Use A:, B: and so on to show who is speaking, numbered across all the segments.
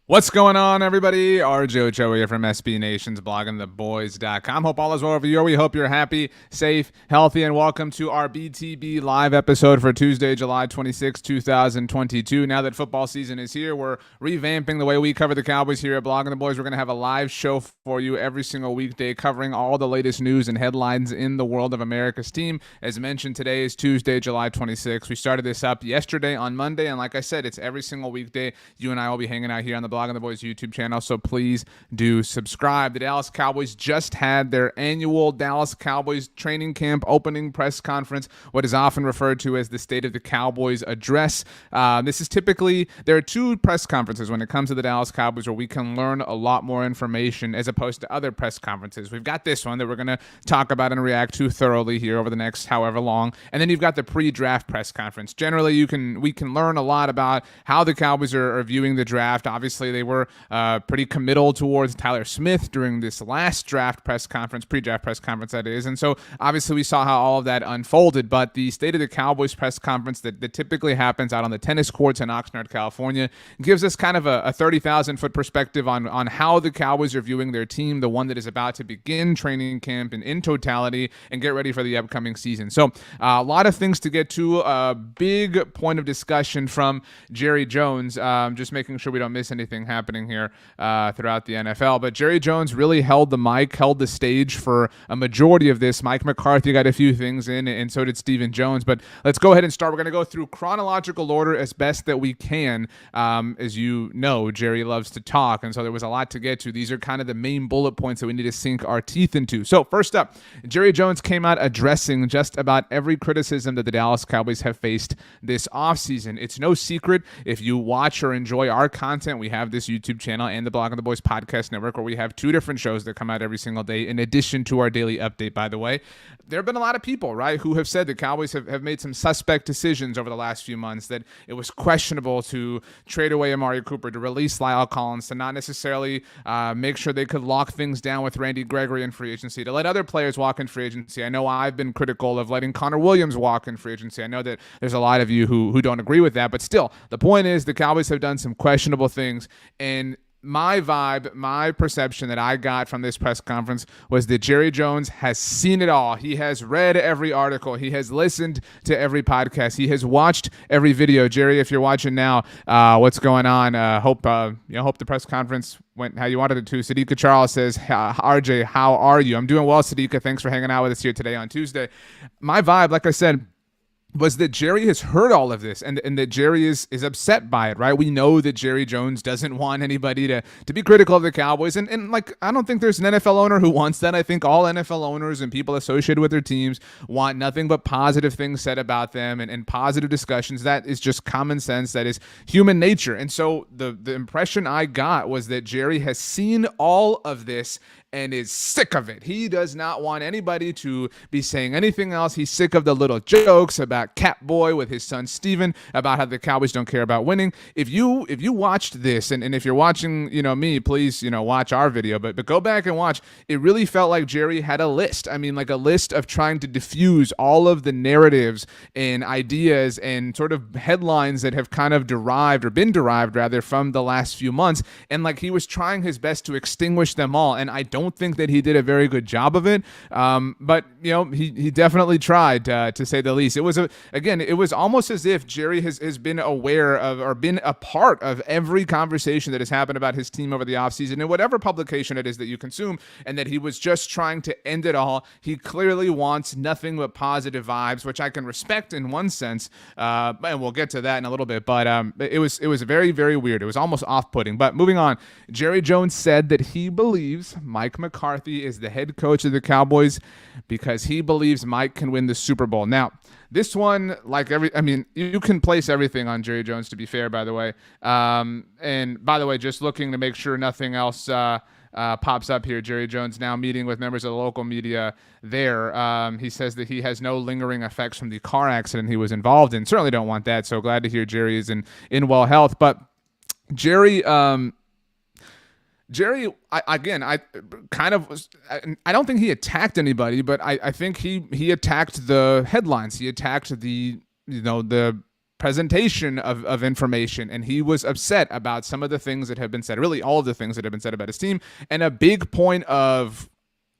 A: What's going on, everybody? RJ Ochoa here from SB Nation's bloggingtheboys.com. Hope all is well over you. We hope you're happy, safe, healthy, and welcome to our BTB live episode for Tuesday, July 26, 2022. Now that football season is here, we're revamping the way we cover the Cowboys here at Blogging the Boys. We're going to have a live show for you every single weekday covering all the latest news and headlines in the world of America's team. As mentioned, today is Tuesday, July 26. We started this up yesterday on Monday, and like I said, it's every single weekday. You and I will be hanging out here on the Blogging the Boys YouTube channel, so please do subscribe. The Dallas Cowboys just had their annual Dallas Cowboys training camp opening press conference, what is often referred to as the State of the Cowboys address. This is typically, there are two press conferences when it comes to the Dallas Cowboys where we can learn a lot more information as opposed to other press conferences. We've got this one that we're going to talk about and react to thoroughly here over the next however long, and then you've got the pre-draft press conference. Generally, we can learn a lot about how the Cowboys are viewing the draft. Obviously, they were pretty committal towards Tyler Smith during this last draft press conference, pre-draft press conference that is, and so obviously we saw how all of that unfolded. But the State of the Cowboys press conference that typically happens out on the tennis courts in Oxnard, California, gives us kind of a 30,000-foot perspective on how the Cowboys are viewing their team, the one that is about to begin training camp in totality and get ready for the upcoming season. So a lot of things to get to. A big point of discussion from Jerry Jones, just making sure we don't miss anything happening here throughout the NFL. But Jerry Jones really held the mic, held the stage for a majority of this. Mike McCarthy got a few things in, and so did Stephen Jones. But let's go ahead and start. We're going to go through chronological order as best that we can. As you know, Jerry loves to talk, and so there was a lot to get to. These are kind of the main bullet points that we need to sink our teeth into. So first up, Jerry Jones came out addressing just about every criticism that the Dallas Cowboys have faced this offseason. It's no secret, if you watch or enjoy our content, we have this YouTube channel and the Blogging the Boys podcast network where we have two different shows that come out every single day in addition to our daily update, by the way. There have been a lot of people, right, who have said the Cowboys have made some suspect decisions over the last few months, that it was questionable to trade away Amari Cooper, to release Lyle Collins, to not necessarily make sure they could lock things down with Randy Gregory in free agency, to let other players walk in free agency. I know I've been critical of letting Connor Williams walk in free agency. I know that there's a lot of you who don't agree with that, but still, the point is the Cowboys have done some questionable things, and my vibe, my perception that I got from this press conference was that Jerry Jones has seen it all. He has read every article. He has listened to every podcast. He has watched every video. Jerry, if you're watching now, what's going on? Hope the press conference went how you wanted it to. Sadiqa Charles says, RJ, how are you? I'm doing well, Sadiqa. Thanks for hanging out with us here today on Tuesday. My vibe, like I said, was that Jerry has heard all of this and that Jerry is upset by it, right? We know that Jerry Jones doesn't want anybody to be critical of the Cowboys. And like, I don't think there's an NFL owner who wants that. I think all NFL owners and people associated with their teams want nothing but positive things said about them and positive discussions. That is just common sense. That is human nature. And so the impression I got was that Jerry has seen all of this and is sick of it. He does not want anybody to be saying anything else. He's sick of the little jokes about Catboy with his son Steven, about how the Cowboys don't care about winning. If you watched this, and if you're watching, me, please, watch our video, but go back and watch. It really felt like Jerry had a list. I mean, like a list of trying to diffuse all of the narratives and ideas and sort of headlines that have kind of been derived rather from the last few months. And like he was trying his best to extinguish them all. And I don't think that he did a very good job of it. But he definitely tried, to say the least. It was almost as if Jerry has been aware of or been a part of every conversation that has happened about his team over the offseason in whatever publication it is that you consume, and that he was just trying to end it all. He clearly wants nothing but positive vibes, which I can respect in one sense, and we'll get to that in a little bit. But it was very, very weird. It was almost off-putting. But moving on, Jerry Jones said that he believes Mike McCarthy is the head coach of the Cowboys because he believes Mike can win the Super Bowl. Now, this one, you can place everything on Jerry Jones, to be fair, by the way. And by the way, just looking to make sure nothing else pops up here. Jerry Jones now meeting with members of the local media there. He says that he has no lingering effects from the car accident he was involved in. Certainly don't want that. So glad to hear Jerry is in well health. But Jerry, I don't think he attacked anybody, but I think he attacked the headlines. He attacked the presentation of information, and he was upset about some of the things that have been said, really all of the things that have been said about his team. And a big point of,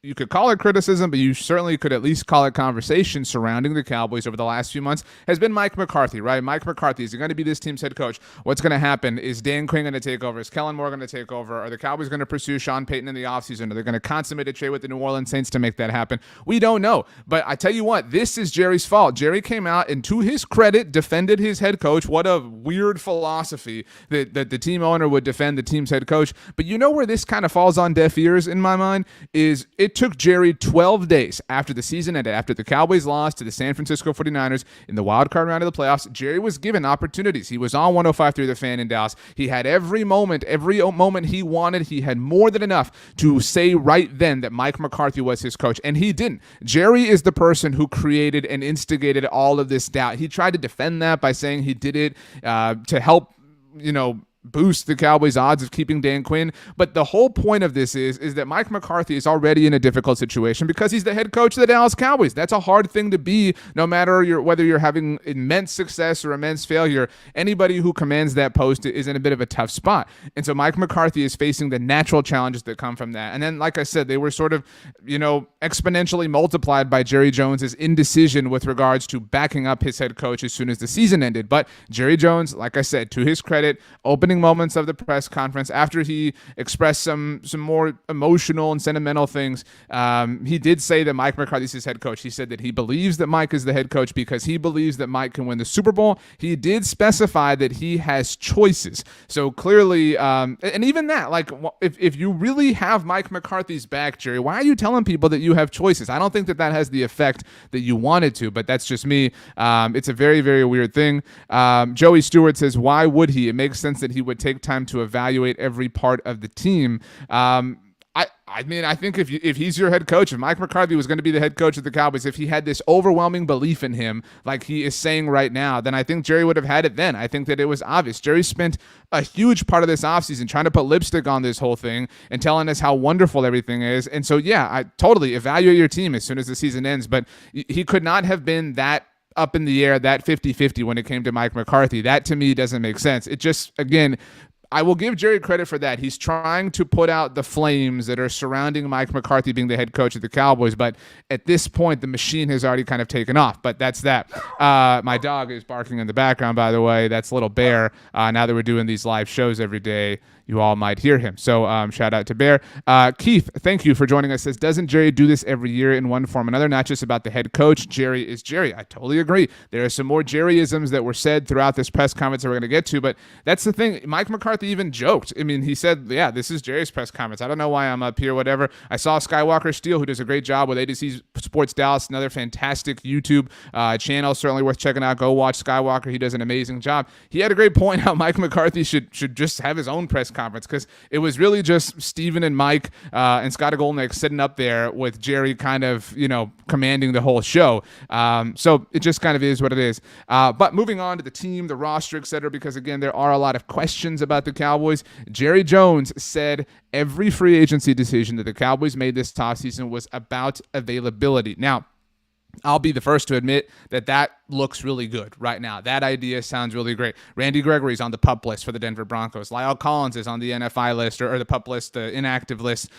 A: you could call it criticism, but you certainly could at least call it conversation surrounding the Cowboys over the last few months, has been Mike McCarthy, right? Mike McCarthy, is he going to be this team's head coach? What's going to happen? Is Dan Quinn going to take over? Is Kellen Moore going to take over? Are the Cowboys going to pursue Sean Payton in the offseason? Are they going to consummate a trade with the New Orleans Saints to make that happen? We don't know. But I tell you what, this is Jerry's fault. Jerry came out and, to his credit, defended his head coach. What a weird philosophy that the team owner would defend the team's head coach. But you know where this kind of falls on deaf ears in my mind is it took Jerry 12 days after the season ended, after the Cowboys lost to the San Francisco 49ers in the wild card round of the playoffs. Jerry was given opportunities. He was on 105.3 The Fan in Dallas. He had every moment he wanted. He had more than enough to say right then that Mike McCarthy was his coach, and he didn't. Jerry is the person who created and instigated all of this doubt. He tried to defend that by saying he did it to help, boost the Cowboys' odds of keeping Dan Quinn. But the whole point of this is that Mike McCarthy is already in a difficult situation because he's the head coach of the Dallas Cowboys. That's a hard thing to be, no matter whether you're having immense success or immense failure. Anybody who commands that post is in a bit of a tough spot. And so Mike McCarthy is facing the natural challenges that come from that. And then, like I said, they were sort of, exponentially multiplied by Jerry Jones's indecision with regards to backing up his head coach as soon as the season ended. But Jerry Jones, like I said, to his credit, opening moments of the press conference, after he expressed some more emotional and sentimental things, he did say that Mike McCarthy's his head coach. He said that he believes that Mike is the head coach because he believes that Mike can win the Super Bowl. He did specify that he has choices. So clearly, and even that, like, if you really have Mike McCarthy's back, Jerry, why are you telling people that you have choices? I don't think that has the effect that you wanted to, but that's just me. It's a very, very weird thing. Joey Stewart says, why would he? It makes sense that he would take time to evaluate every part of the team. I think if he's your head coach, if Mike McCarthy was going to be the head coach of the Cowboys, if he had this overwhelming belief in him like he is saying right now, then I think Jerry would have had it then. I think that it was obvious. Jerry spent a huge part of this offseason trying to put lipstick on this whole thing and telling us how wonderful everything is. And so, yeah, I totally evaluate your team as soon as the season ends, but he could not have been that up in the air, that 50-50 when it came to Mike McCarthy. That, to me, doesn't make sense. It just, again, I will give Jerry credit for that. He's trying to put out the flames that are surrounding Mike McCarthy being the head coach of the Cowboys, but at this point, the machine has already kind of taken off. But that's that. My dog is barking in the background, by the way. That's Little Bear. Now that we're doing these live shows every day, you all might hear him. So shout out to Bear. Keith, thank you for joining us. Says, doesn't Jerry do this every year in one form or another? Not just about the head coach. Jerry is Jerry. I totally agree. There are some more Jerryisms that were said throughout this press conference that we're going to get to, but that's the thing. Mike McCarthy even joked. I mean, he said, yeah, this is Jerry's press conference. I don't know why I'm up here, whatever. I saw Skywalker Steele, who does a great job with ADC Sports Dallas, another fantastic YouTube channel, certainly worth checking out. Go watch Skywalker. He does an amazing job. He had a great point how Mike McCarthy should just have his own press conference, because it was really just Steven and Mike and Scott Golnick sitting up there with Jerry kind of, commanding the whole show. So it just kind of is what it is. But moving on to the team, the roster, etc., because again, there are a lot of questions about the Cowboys. Jerry Jones said every free agency decision that the Cowboys made this offseason was about availability. Now, I'll be the first to admit that looks really good right now. That idea sounds really great. Randy Gregory's on the PUP list for the Denver Broncos. Lyle Collins is on the NFI list or the PUP list, the inactive list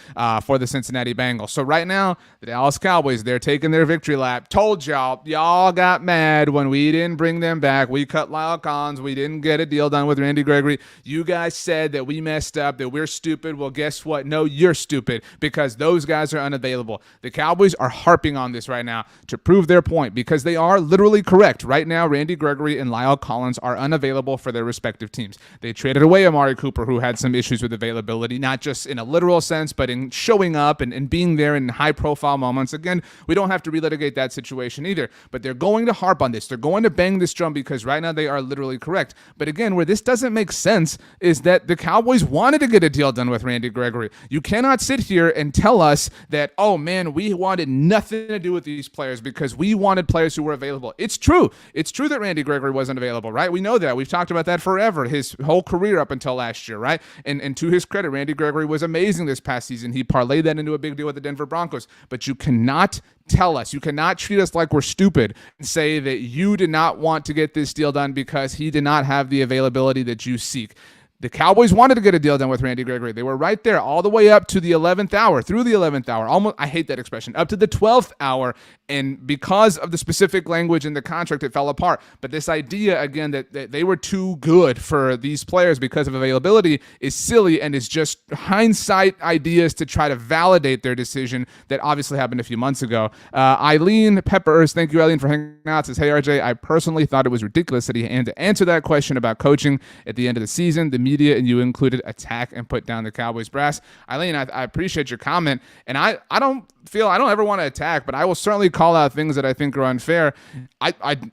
A: for the Cincinnati Bengals. So right now, the Dallas Cowboys, they're taking their victory lap. Told y'all got mad when we didn't bring them back. We cut Lyle Collins. We didn't get a deal done with Randy Gregory. You guys said that we messed up, that we're stupid. Well, guess what? No, you're stupid, because those guys are unavailable. The Cowboys are harping on this right now to prove their point, because they are literally correct. Right now, Randy Gregory and Lyle Collins are unavailable for their respective teams. They traded away Amari Cooper, who had some issues with availability, not just in a literal sense, but in showing up and being there in high-profile moments. Again, we don't have to relitigate that situation either, but they're going to harp on this. They're going to bang this drum because right now they are literally correct. But again, where this doesn't make sense is that the Cowboys wanted to get a deal done with Randy Gregory. You cannot sit here and tell us that, oh man, we wanted nothing to do with these players because because we wanted players who were available. It's true. It's true that Randy Gregory wasn't available, right? We know that. We've talked about that forever, his whole career up until last year, right? And to his credit, Randy Gregory was amazing this past season. He parlayed that into a big deal with the Denver Broncos. But you cannot tell us, you cannot treat us like we're stupid and say that you did not want to get this deal done because he did not have the availability that you seek. The Cowboys wanted to get a deal done with Randy Gregory. They were right there all the way up to the 11th hour, through the 11th hour. Almost, I hate that expression, up to the 12th hour. And because of the specific language in the contract, it fell apart. But this idea, again, that they were too good for these players because of availability is silly and is just hindsight ideas to try to validate their decision that obviously happened a few months ago. Eileen Peppers, thank you, Eileen, for hanging out, says, hey, RJ, I personally thought it was ridiculous that he had to answer that question about coaching at the end of the season. The media and you included attack and put down the Cowboys brass. Eileen, I appreciate your comment, and I don't ever want to attack, but I will certainly call out things that I think are unfair.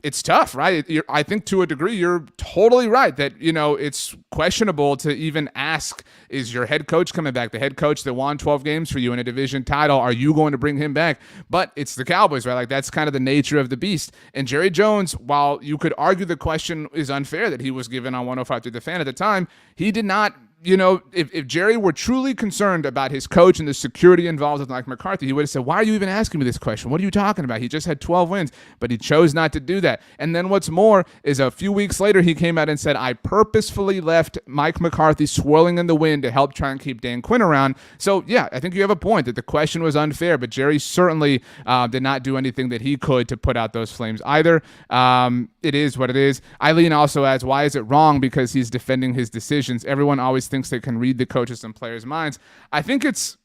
A: It's tough, right? I think to a degree you're totally right that, it's questionable to even ask, is your head coach coming back? The head coach that won 12 games for you in a division title, are you going to bring him back? But it's the Cowboys, right? Like, that's kind of the nature of the beast. And Jerry Jones, while you could argue the question is unfair that he was given on 105 to the Fan at the time, he did not. If Jerry were truly concerned about his coach and the security involved with Mike McCarthy, he would have said, why are you even asking me this question? What are you talking about? He just had 12 wins, but he chose not to do that. And then what's more is a few weeks later, he came out and said, I purposefully left Mike McCarthy swirling in the wind to help try and keep Dan Quinn around. So, yeah, I think you have a point that the question was unfair, but Jerry certainly did not do anything that he could to put out those flames either. It is what it is. Eileen also adds, why is it wrong? Because he's defending his decisions. Everyone always thinks they can read the coaches and players' minds. I think it's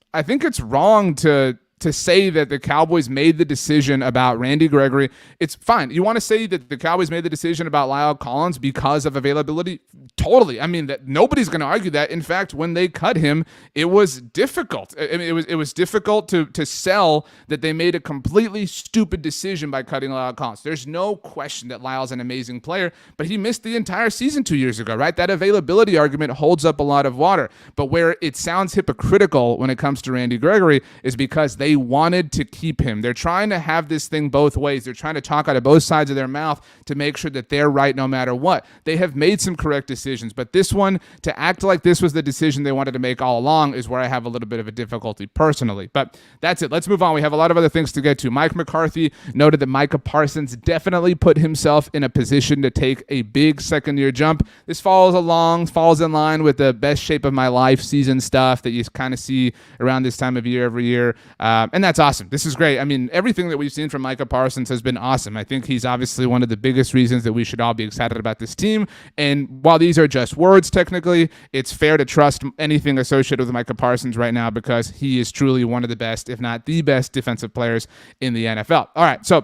A: wrong to say that the Cowboys made the decision about Randy Gregory. It's fine. You want to say that the Cowboys made the decision about Lyle Collins because of availability? Totally. I mean, that nobody's going to argue that. In fact, when they cut him, it was difficult. I mean, it was difficult to sell that they made a completely stupid decision by cutting Lyle Collins. There's no question that Lyle's an amazing player, but he missed the entire season 2 years ago, right? That availability argument holds up a lot of water. But where it sounds hypocritical when it comes to Randy Gregory is because they wanted to keep him. They're trying to have this thing both ways. They're trying to talk out of both sides of their mouth to make sure that they're right no matter what. They have made some correct decisions, but this one, to act like this was the decision they wanted to make all along, is where I have a little bit of a difficulty personally. But that's it. Let's move on. We have a lot of other things to get to. Mike McCarthy noted that Micah Parsons definitely put himself in a position to take a big second-year jump. This falls in line with the best shape of my life season stuff that you kind of see around this time of year every year. And that's awesome. This is great. I mean, everything that we've seen from Micah Parsons has been awesome. I think he's obviously one of the biggest reasons that we should all be excited about this team. And while these are just words, technically, it's fair to trust anything associated with Micah Parsons right now because he is truly one of the best, if not the best, defensive players in the NFL. All right, so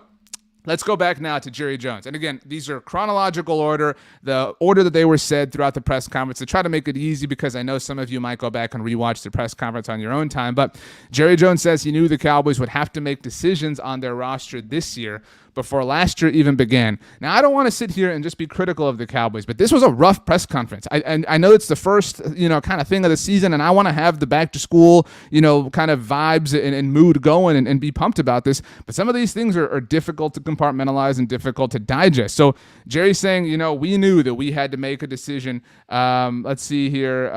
A: let's go back now to Jerry Jones. And again, these are chronological order, the order that they were said throughout the press conference to try to make it easy because I know some of you might go back and rewatch the press conference on your own time. But Jerry Jones says he knew the Cowboys would have to make decisions on their roster this year before last year even began. Now, I don't want to sit here and just be critical of the Cowboys, but this was a rough press conference. I know it's the first, kind of thing of the season, and I want to have the back to school, kind of vibes and mood going and be pumped about this. But some of these things are difficult to compartmamentalize and difficult to digest. So Jerry's saying, we knew that we had to make a decision. Let's see here.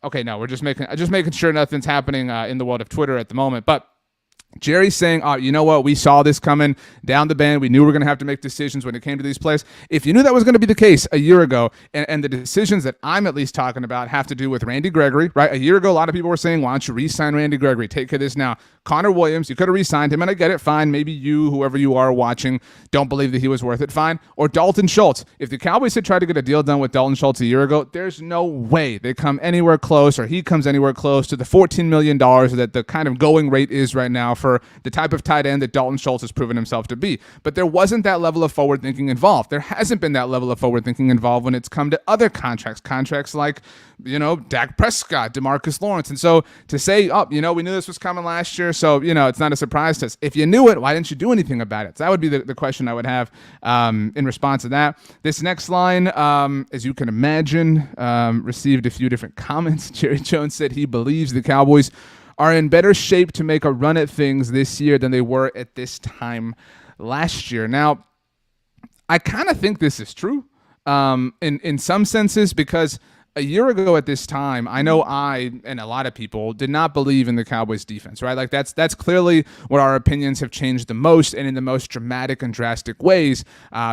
A: Okay, no, we're just making sure nothing's happening in the world of Twitter at the moment. But Jerry's saying, you know what? We saw this coming down the bend. We knew we were going to have to make decisions when it came to these plays. If you knew that was going to be the case a year ago, and the decisions that I'm at least talking about have to do with Randy Gregory, right? A year ago, a lot of people were saying, why don't you re-sign Randy Gregory? Take care of this now. Connor Williams, you could have re-signed him, and I get it, fine. Maybe you, whoever you are watching, don't believe that he was worth it, fine. Or Dalton Schultz. If the Cowboys had tried to get a deal done with Dalton Schultz a year ago, there's no way they come anywhere close, or he comes anywhere close to the $14 million that the kind of going rate is right now for the type of tight end that Dalton Schultz has proven himself to be. But there wasn't that level of forward thinking involved. There hasn't been that level of forward thinking involved when it's come to other contracts like, Dak Prescott, DeMarcus Lawrence. And so to say, we knew this was coming last year, so, it's not a surprise to us. If you knew it, why didn't you do anything about it? So that would be the question I would have in response to that. This next line, as you can imagine, received a few different comments. Jerry Jones said he believes the Cowboys are in better shape to make a run at things this year than they were at this time last year. Now, I kind of think this is true in some senses, because a year ago at this time, I know I and a lot of people did not believe in the Cowboys defense, right? Like that's clearly where our opinions have changed the most, and in the most dramatic and drastic ways,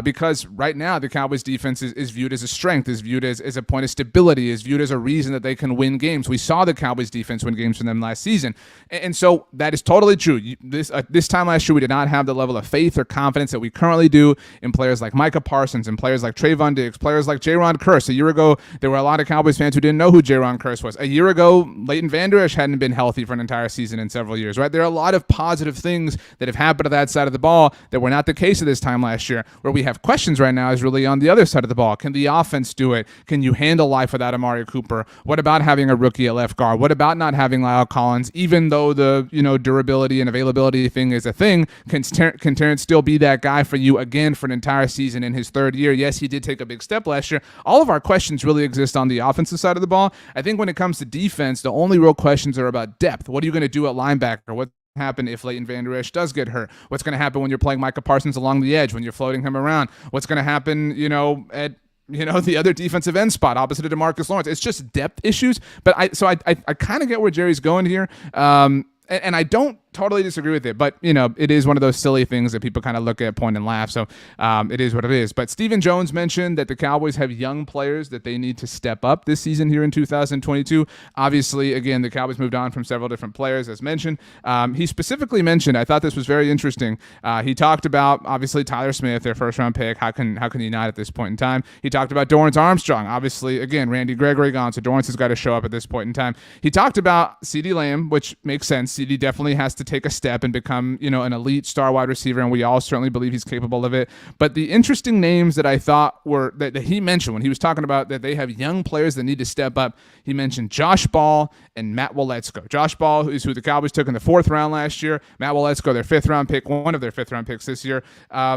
A: because right now the Cowboys defense is viewed as a strength, is viewed as a point of stability, is viewed as a reason that they can win games. We saw the Cowboys defense win games for them last season. And so that is totally true. This time last year, we did not have the level of faith or confidence that we currently do in players like Micah Parsons and players like Trayvon Diggs, players like Jaron Kearse. A year ago, there were a lot of Cowboys fans who didn't know who Jaron Kearse was. A year ago, Leighton Vander Esch hadn't been healthy for an entire season in several years, right? There are a lot of positive things that have happened to that side of the ball that were not the case at this time last year. Where we have questions right now is really on the other side of the ball. Can the offense do it? Can you handle life without Amari Cooper? What about having a rookie at left guard? What about not having Lyle Collins? Even though the durability and availability thing is a thing, can Terrence still be that guy for you again for an entire season in his third year? Yes, he did take a big step last year. All of our questions really exist on the offensive side of the ball. I think when it comes to defense, the only real questions are about depth. What are you going to do at linebacker? What happen if Leighton Vander Esch does get hurt? What's going to happen when you're playing Micah Parsons along the edge, when you're floating him around? What's going to happen, at the other defensive end spot opposite of DeMarcus Lawrence? It's just depth issues. But I kind of get where Jerry's going here. And I don't totally disagree with it, but it is one of those silly things that people kind of look at, point, and laugh. So it is what it is. But Stephen Jones mentioned that the Cowboys have young players that they need to step up this season here in 2022. Obviously, again, the Cowboys moved on from several different players, as mentioned. He specifically mentioned, I thought this was very interesting. He talked about obviously Tyler Smith, their first-round pick. How can he not at this point in time? He talked about Dorrance Armstrong. Obviously, again, Randy Gregory gone, so Dorrance has got to show up at this point in time. He talked about CeeDee Lamb, which makes sense. CeeDee definitely has to take a step and become, an elite star wide receiver, and we all certainly believe he's capable of it. But the interesting names that I thought were that he mentioned when he was talking about that they have young players that need to step up, he mentioned Josh Ball and Matt Waletzko. Josh Ball is who the Cowboys took in the 4th round last year. Matt Waletzko, their 5th round pick, one of their 5th round picks this year.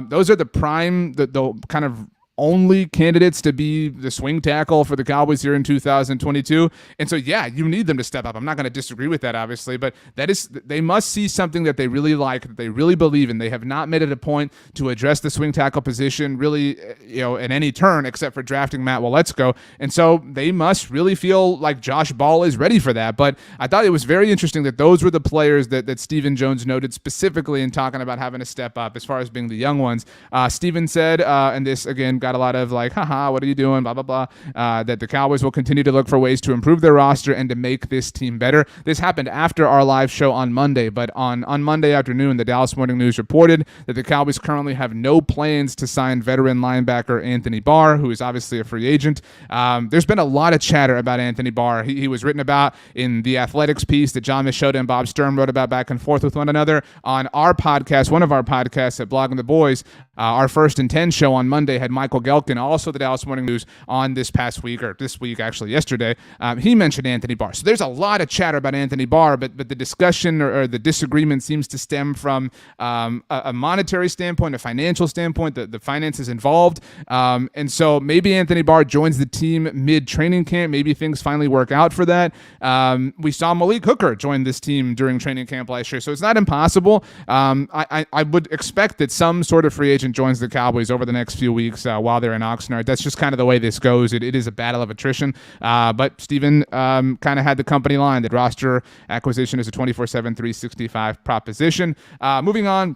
A: Those are the prime, the kind of only candidates to be the swing tackle for the Cowboys here in 2022. And so, yeah, you need them to step up. I'm not going to disagree with that, obviously, but they must see something that they really like, that they really believe in. They have not made it a point to address the swing tackle position really, at any turn except for drafting Matt Waletzko. And so they must really feel like Josh Ball is ready for that. But I thought it was very interesting that those were the players that Stephen Jones noted specifically in talking about having to step up as far as being the young ones. Stephen said, and this, again, got a lot of like, haha, what are you doing, blah, blah, blah, that the Cowboys will continue to look for ways to improve their roster and to make this team better. This happened after our live show on Monday, but on Monday afternoon, the Dallas Morning News reported that the Cowboys currently have no plans to sign veteran linebacker Anthony Barr, who is obviously a free agent. There's been a lot of chatter about Anthony Barr. He was written about in the Athletics piece that John Machota and Bob Sturm wrote about back and forth with one another. On our podcast, one of our podcasts at Blogging the Boys, our First and 10 show on Monday had Michael Gelkin, also the Dallas Morning News, on this week, actually yesterday. He mentioned Anthony Barr. So there's a lot of chatter about Anthony Barr, but the discussion or the disagreement seems to stem from a monetary standpoint, a financial standpoint, the finances involved. And so maybe Anthony Barr joins the team mid-training camp. Maybe things finally work out for that. We saw Malik Hooker join this team during training camp last year, so it's not impossible. I would expect that some sort of free agent joins the Cowboys over the next few weeks while they're in Oxnard. That's just kind of the way this goes. It is a battle of attrition. But Stephen kind of had the company line that roster acquisition is a 24/7, 365 proposition. Moving on.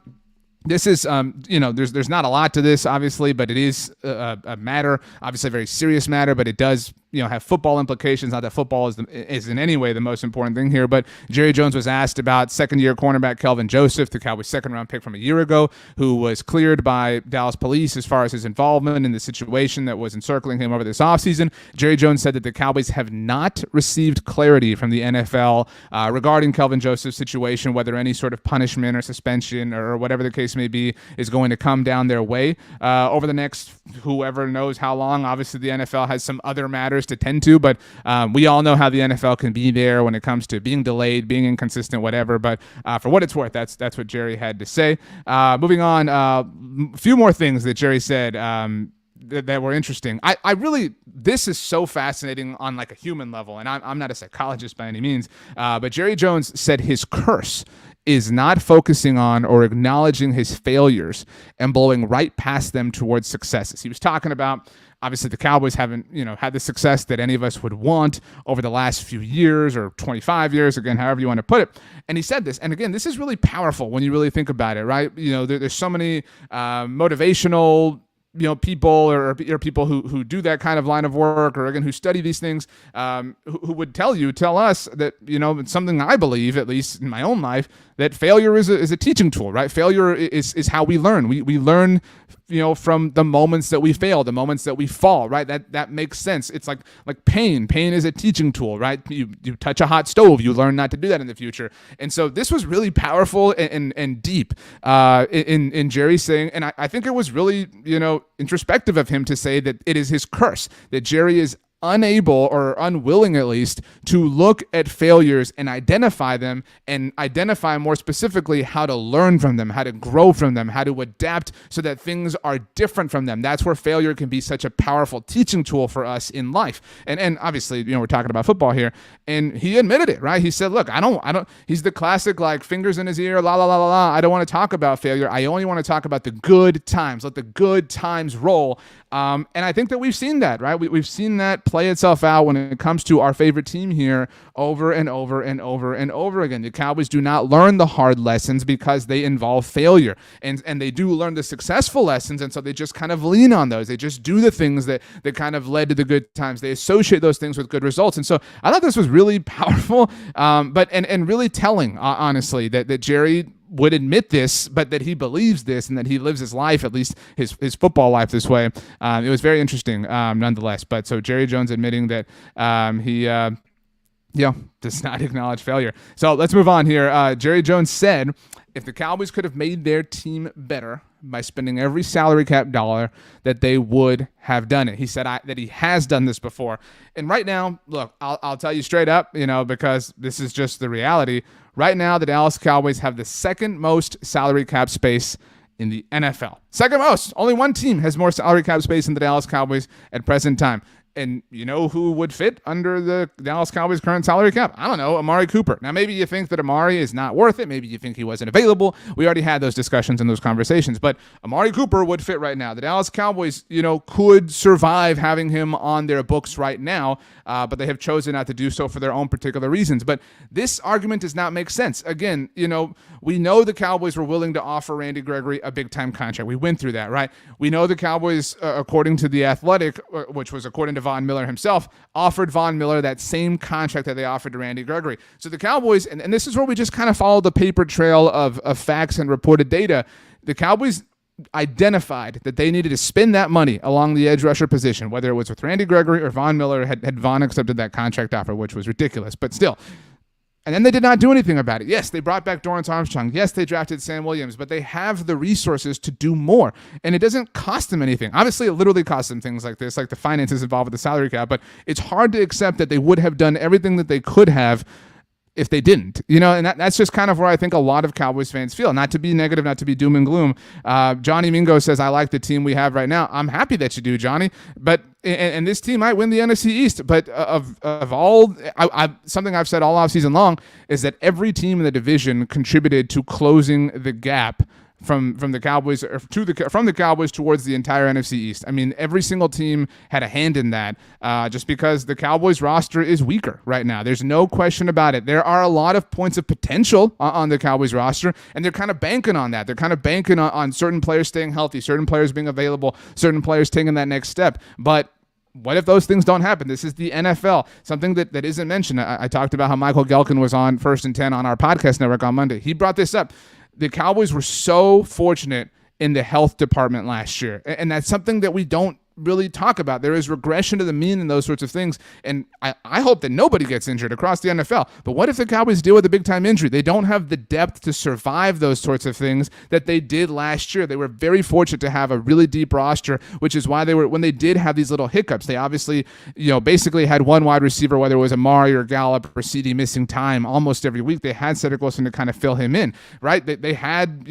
A: This is, there's not a lot to this, obviously, but it is a matter, obviously a very serious matter, but it does, have football implications. Not that football is in any way the most important thing here, but Jerry Jones was asked about second-year cornerback Kelvin Joseph, the Cowboys' second-round pick from a year ago, who was cleared by Dallas police as far as his involvement in the situation that was encircling him over this offseason. Jerry Jones said that the Cowboys have not received clarity from the NFL regarding Kelvin Joseph's situation, whether any sort of punishment or suspension or whatever the case may be is going to come down their way over the next whoever knows how long. Obviously, the NFL has some other matters to tend to, but we all know how the NFL can be there when it comes to being delayed, being inconsistent, whatever. But for what it's worth, that's what Jerry had to say. Moving on, a few more things that Jerry said. that were interesting. I really, this is so fascinating on like a human level, and I'm not a psychologist by any means, but Jerry Jones said his curse is not focusing on or acknowledging his failures and blowing right past them towards successes. He was talking about, obviously, the Cowboys haven't, had the success that any of us would want over the last few years or 25 years, again, however you want to put it. And he said this, and again, this is really powerful when you really think about it, right? There's so many motivational people or people who do that kind of line of work, or again, who study these things, who would tell us that, it's something I believe, at least in my own life, that failure is a teaching tool, right? Failure is how we learn. We learn, from the moments that we fail, the moments that we fall, right? That makes sense. It's like pain. Pain is a teaching tool, right? You touch a hot stove, you learn not to do that in the future. And so this was really powerful and deep in Jerry saying, and I think it was really, introspective of him to say that it is his curse, that Jerry is unable or unwilling at least to look at failures and identify them, and identify more specifically how to learn from them, how to grow from them, how to adapt so that things are different from them. That's where failure can be such a powerful teaching tool for us in life. And obviously, we're talking about football here, and he admitted it, right? He said, look, I don't, he's the classic, like, fingers in his ear, la, la, la, la, la. I don't want to talk about failure. I only want to talk about the good times. Let the good times roll. And I think that we've seen that, right? We've seen that play itself out when it comes to our favorite team here over and over and over and over again. The Cowboys do not learn the hard lessons because they involve failure, and they do learn the successful lessons, and so they just kind of lean on those. They just do the things that kind of led to the good times. They associate those things with good results. And so I thought this was really powerful, but really telling, honestly, that Jerry would admit this, but that he believes this, and that he lives his life, at least his football life, this way. It was very interesting, nonetheless. But so Jerry Jones admitting that he does not acknowledge failure. So let's move on here. Jerry Jones said, if the Cowboys could have made their team better by spending every salary cap dollar, that they would have done it. He said that he has done this before. And right now, look, I'll tell you straight up, because this is just the reality. Right now, the Dallas Cowboys have the second most salary cap space in the NFL. Second most. Only one team has more salary cap space than the Dallas Cowboys at present time. And you know who would fit under the Dallas Cowboys' current salary cap? I don't know, Amari Cooper. Now, maybe you think that Amari is not worth it. Maybe you think he wasn't available. We already had those discussions and those conversations. But Amari Cooper would fit right now. The Dallas Cowboys, could survive having him on their books right now, but they have chosen not to do so for their own particular reasons. But this argument does not make sense. Again, we know the Cowboys were willing to offer Randy Gregory a big-time contract. We went through that, right? We know the Cowboys, according to The Athletic, which was according to Von Miller himself, offered Von Miller that same contract that they offered to Randy Gregory. So the Cowboys, and this is where we just kind of follow the paper trail of facts and reported data, the Cowboys identified that they needed to spend that money along the edge rusher position, whether it was with Randy Gregory or Von Miller, had Von accepted that contract offer, which was ridiculous, but still. And then they did not do anything about it. Yes, they brought back Dorrance Armstrong. Yes, they drafted Sam Williams, but they have the resources to do more. And it doesn't cost them anything. Obviously, it literally costs them things like this, like the finances involved with the salary cap, but it's hard to accept that they would have done everything that they could have if they didn't, and that's just kind of where I think a lot of Cowboys fans feel. Not to be negative, not to be doom and gloom. Johnny Mingo says, I like the team we have right now. I'm happy that you do, Johnny. But and this team might win the NFC East. But of all, something I've said all offseason long is that every team in the division contributed to closing the gap from the Cowboys from the Cowboys towards the entire NFC East. I mean, every single team had a hand in that, just because the Cowboys roster is weaker right now. There's no question about it. There are a lot of points of potential on the Cowboys roster, and they're kind of banking on that. They're kind of banking on certain players staying healthy, certain players being available, certain players taking that next step. But what if those things don't happen? This is the NFL. Something that isn't mentioned. I talked about how Michael Gelkin was on First and 10 on our podcast network on Monday. He brought this up. The Cowboys were so fortunate in the health department last year, and that's something that we don't really talk about. There is regression to the mean and those sorts of things, and I hope that nobody gets injured across the NFL. But what if the Cowboys deal with a big-time injury? They don't have the depth to survive those sorts of things that they did last year. They were very fortunate to have a really deep roster, which is why when they did have these little hiccups, they obviously, basically had one wide receiver, whether it was Amari or Gallup or CD, missing time almost every week. They had Cedric Wilson to kind of fill him in, right? They had,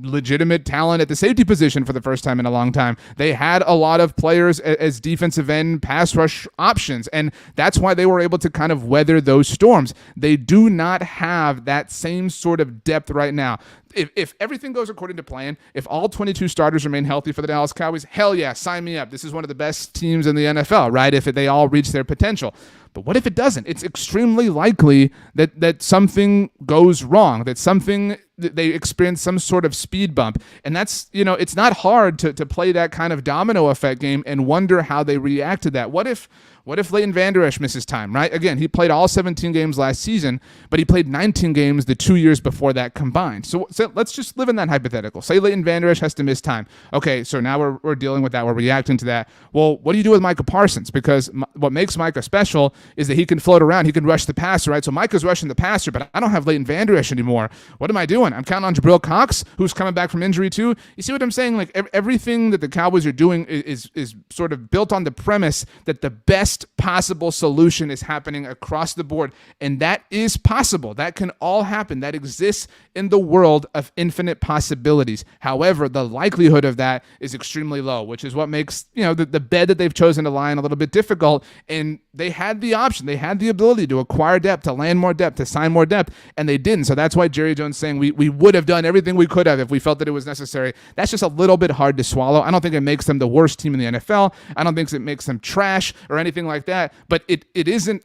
A: legitimate talent at the safety position for the first time in a long time. They had a lot of players as defensive end pass rush options, and that's why they were able to kind of weather those storms. They do not have that same sort of depth right now. If everything goes according to plan, if all 22 starters remain healthy for the Dallas Cowboys, hell yeah, sign me up. This is one of the best teams in the NFL, right? If they all reach their potential. But what if it doesn't? It's extremely likely that something goes wrong, that they experience some sort of speed bump. And that's, it's not hard to play that kind of domino effect game and wonder how they react to that. What if Leighton Vander Esch misses time, right? Again, he played all 17 games last season, but he played 19 games the 2 years before that combined. So let's just live in that hypothetical. Say Leighton Vander Esch has to miss time. Okay, so now we're dealing with that. We're reacting to that. Well, what do you do with Micah Parsons? Because what makes Micah special is that he can float around. He can rush the passer, right? So Micah's rushing the passer, but I don't have Leighton Vander Esch anymore. What am I doing? I'm counting on Jabril Cox, who's coming back from injury too. You see what I'm saying? Like everything that the Cowboys are doing is sort of built on the premise that the best possible solution is happening across the board, and that is possible. That can all happen. That exists in the world of infinite possibilities. However, the likelihood of that is extremely low, which is what makes the bed that they've chosen to lie in a little bit difficult. And they had the option, they had the ability to acquire depth, to land more depth, to sign more depth, and they didn't. So that's why Jerry Jones saying we would have done everything we could have if we felt that it was necessary. That's just a little bit hard to swallow. I don't think it makes them the worst team in the NFL. I don't think it makes them trash or anything like that. But it isn't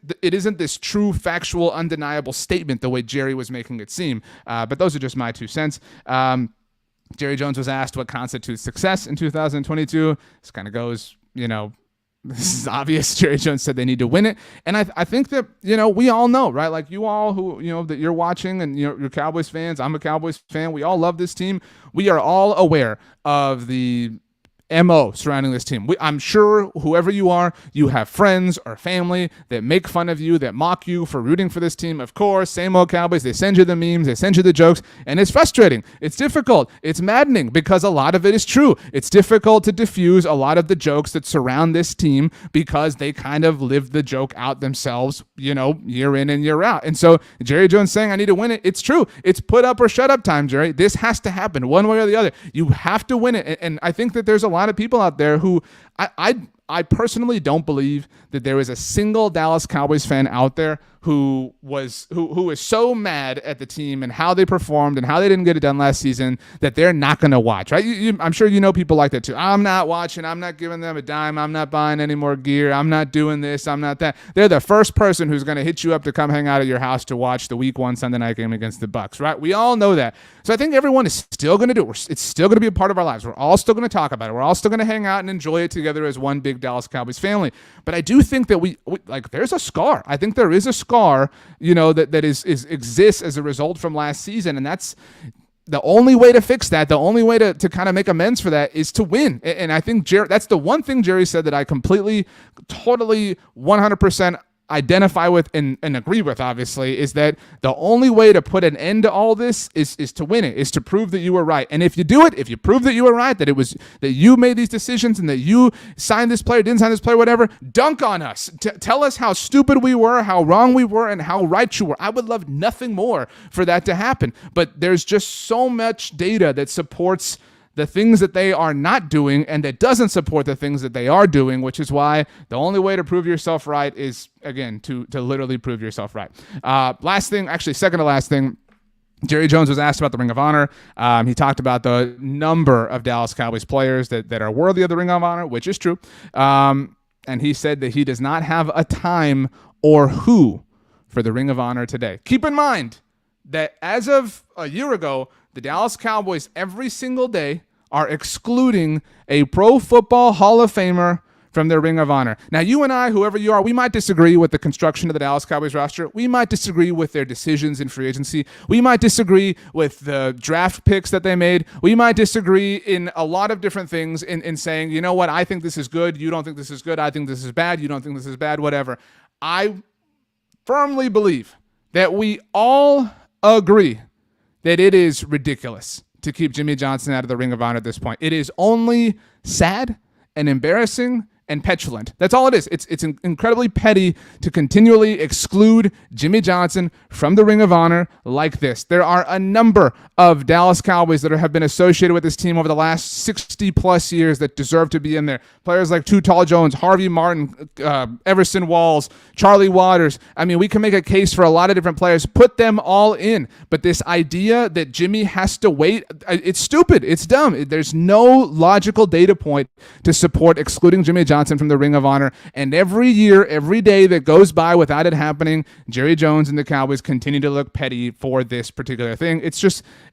A: this true, factual, undeniable statement the way Jerry was making it seem. But those are just my 2 cents. Jerry Jones was asked what constitutes success in 2022. This kind of goes, this is obvious. Jerry Jones said they need to win it. And I think that, we all know, right? Like you all who, that you're watching and you're Cowboys fans. I'm a Cowboys fan. We all love this team. We are all aware of the MO surrounding this team. I'm sure whoever you are, you have friends or family that make fun of you, that mock you for rooting for this team. Of course, same old Cowboys. They send you the memes, they send you the jokes, and it's frustrating. It's difficult. It's maddening because a lot of it is true. It's difficult to diffuse a lot of the jokes that surround this team because they kind of live the joke out themselves, year in and year out. And so Jerry Jones saying, I need to win it. It's true. It's put up or shut up time, Jerry. This has to happen one way or the other. You have to win it. And I think that there's a lot of people out there who I personally don't believe that there is a single Dallas Cowboys fan out there who is so mad at the team and how they performed and how they didn't get it done last season that they're not going to watch, right? I'm sure people like that too. I'm not watching. I'm not giving them a dime. I'm not buying any more gear. I'm not doing this. I'm not that. They're the first person who's going to hit you up to come hang out at your house to watch the Week 1 Sunday night game against the Bucs, right? We all know that. So I think everyone is still going to do it. It's still going to be a part of our lives. We're all still going to talk about it. We're all still going to hang out and enjoy it together as one big Dallas Cowboys family. But I do think that we there's a scar. I think there is a scar, that exists as a result from last season, and that's the only way to fix that. The only way to kind of make amends for that is to win. And I think that's the one thing Jerry said that I completely, totally, 100% identify with and agree with, obviously, is that the only way to put an end to all this is to win it, is to prove that you were right. And if you do it, if you prove that you were right, that you made these decisions and that you signed this player, didn't sign this player, whatever, dunk on us. Tell us how stupid we were, how wrong we were, and how right you were. I would love nothing more for that to happen. But there's just so much data that supports the things that they are not doing and that doesn't support the things that they are doing, which is why the only way to prove yourself right is, again, to literally prove yourself right. Last thing, actually second to last thing, Jerry Jones was asked about the Ring of Honor. He talked about the number of Dallas Cowboys players that are worthy of the Ring of Honor, which is true. And he said that he does not have a time or who for the Ring of Honor today. Keep in mind that as of a year ago, the Dallas Cowboys every single day are excluding a Pro Football Hall of Famer from their Ring of Honor. Now, you and I, whoever you are, we might disagree with the construction of the Dallas Cowboys roster. We might disagree with their decisions in free agency. We might disagree with the draft picks that they made. We might disagree in a lot of different things in saying, you know what, I think this is good. You don't think this is good. I think this is bad. You don't think this is bad, whatever. I firmly believe that we all agree that it is ridiculous to keep Jimmy Johnson out of the Ring of Honor at this point. It is only sad and embarrassing and petulant. That's all it is. It's incredibly petty to continually exclude Jimmy Johnson from the Ring of Honor like this. There are a number of Dallas Cowboys that have been associated with this team over the last 60 plus years that deserve to be in there. Players like Too Tall Jones, Harvey Martin, Everson Walls, Charlie Waters. I mean, we can make a case for a lot of different players. Put them all in. But this idea that Jimmy has to wait, it's stupid. It's dumb. There's no logical data point to support excluding Jimmy Johnson from the Ring of Honor. And every year, every day that goes by without it happening, Jerry Jones and the Cowboys continue to look petty for this particular thing. It's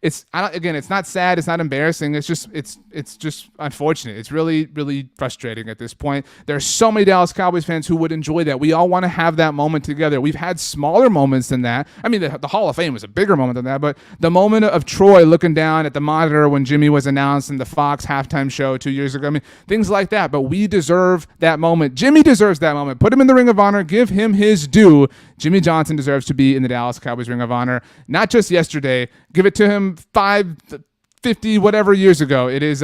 A: not sad. It's not embarrassing. It's just unfortunate. It's really, really frustrating at this point. There are so many Dallas Cowboys fans who would enjoy that. We all want to have that moment together. We've had smaller moments than that. I mean, the Hall of Fame was a bigger moment than that, but the moment of Troy looking down at the monitor when Jimmy was announced in the Fox halftime show 2 years ago, I mean, things like that. But we deserve that moment. Jimmy deserves that moment. Put him in the Ring of Honor. Give him his due. Jimmy Johnson deserves to be in the Dallas Cowboys Ring of Honor. Not just yesterday. Give it to him 50, whatever years ago. It is,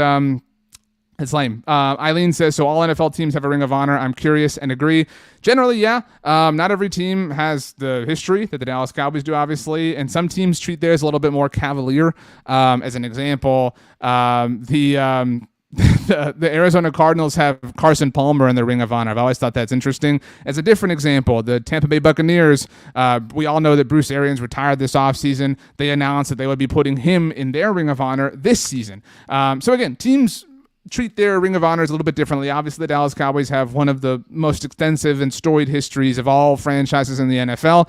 A: it's lame. Eileen says, so all NFL teams have a Ring of Honor. I'm curious and agree. Generally, yeah. Not every team has the history that the Dallas Cowboys do, obviously, and some teams treat theirs a little bit more cavalier. As an example, the Arizona Cardinals have Carson Palmer in the Ring of Honor. I've always thought that's interesting. As a different example, the Tampa Bay Buccaneers, we all know that Bruce Arians retired this offseason. They announced that they would be putting him in their Ring of Honor this season. So again, teams treat their Ring of Honors a little bit differently. Obviously, the Dallas Cowboys have one of the most extensive and storied histories of all franchises in the NFL.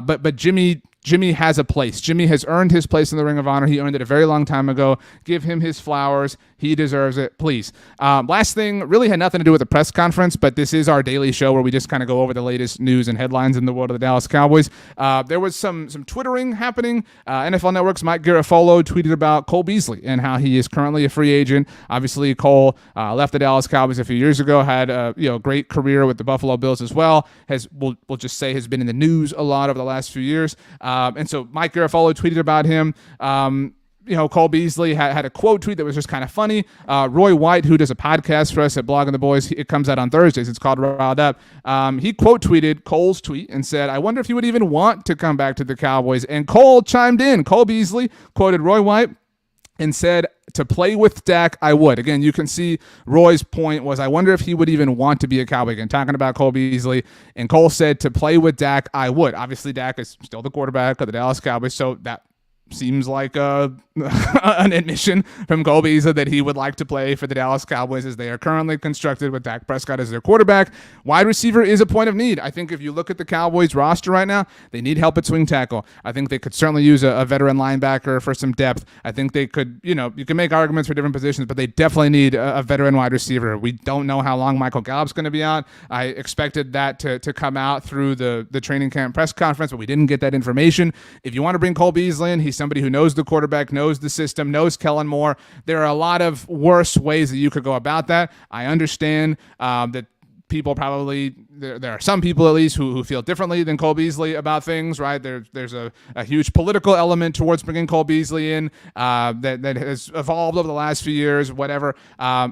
A: But Jimmy has a place. Jimmy has earned his place in the Ring of Honor. He earned it a very long time ago. Give him his flowers. He deserves it, please. Last thing really had nothing to do with the press conference, but this is our daily show where we just kind of go over the latest news and headlines in the world of the Dallas Cowboys. There was some Twittering happening. NFL Network's Mike Garafolo tweeted about Cole Beasley and how he is currently a free agent. Obviously, Cole left the Dallas Cowboys a few years ago, had a great career with the Buffalo Bills as well. We'll just say has been in the news a lot over the last few years. And so Mike Garafolo tweeted about him. Cole Beasley had a quote tweet that was just kind of funny. Roy White, who does a podcast for us at Blogging the Boys, it comes out on Thursdays. It's called Riled Up. He quote tweeted Cole's tweet and said, I wonder if he would even want to come back to the Cowboys. And Cole chimed in. Cole Beasley quoted Roy White and said, to play with Dak, I would. Again, you can see Roy's point was, I wonder if he would even want to be a Cowboy. Again, talking about Cole Beasley. And Cole said, to play with Dak, I would. Obviously, Dak is still the quarterback of the Dallas Cowboys, so that seems like an admission from Cole Beasley that he would like to play for the Dallas Cowboys as they are currently constructed with Dak Prescott as their quarterback. Wide receiver is a point of need. I think if you look at the Cowboys roster right now, they need help at swing tackle. I think they could certainly use a veteran linebacker for some depth. I think they could, you can make arguments for different positions, but they definitely need a veteran wide receiver. We don't know how long Michael Gallup's going to be out. I expected that to come out through the training camp press conference, but we didn't get that information. If you want to bring Cole Beasley in, he's somebody who knows the quarterback, knows the system, knows Kellen Moore. There are a lot of worse ways that you could go about that. I understand that people probably, there are some people at least who feel differently than Cole Beasley about things, right? There's a huge political element towards bringing Cole Beasley in that has evolved over the last few years, whatever.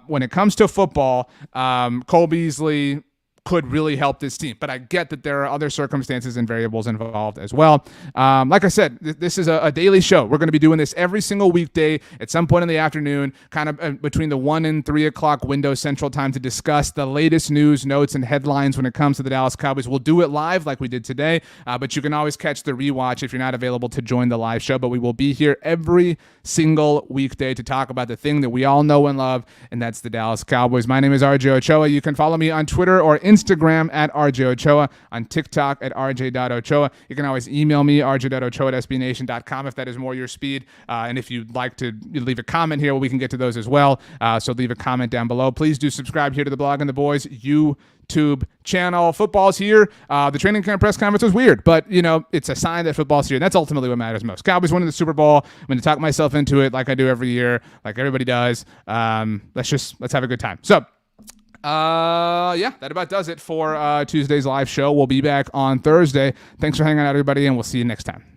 A: When it comes to football, Cole Beasley could really help this team. But I get that there are other circumstances and variables involved as well. Like I said, this is a daily show. We're going to be doing this every single weekday at some point in the afternoon, kind of between the 1 and 3 o'clock window Central Time, to discuss the latest news, notes, and headlines when it comes to the Dallas Cowboys. We'll do it live like we did today, but you can always catch the rewatch if you're not available to join the live show. But we will be here every single weekday to talk about the thing that we all know and love, and that's the Dallas Cowboys. My name is RJ Ochoa. You can follow me on Twitter or Instagram at RJ Ochoa, on TikTok at rj.ochoa. You can always email me, rj.ochoa@sbnation.com, if that is more your speed. And if you'd like to leave a comment here, we can get to those as well. So leave a comment down below. Please do subscribe here to the Blogging the Boys YouTube channel. Football's here. The training camp press conference was weird, but it's a sign that football's here. And that's ultimately what matters most. Cowboys winning the Super Bowl. I'm going to talk myself into it like I do every year, like everybody does. Let's have a good time. So that about does it for Tuesday's live show. We'll be back on Thursday. Thanks for hanging out, everybody, and we'll see you next time.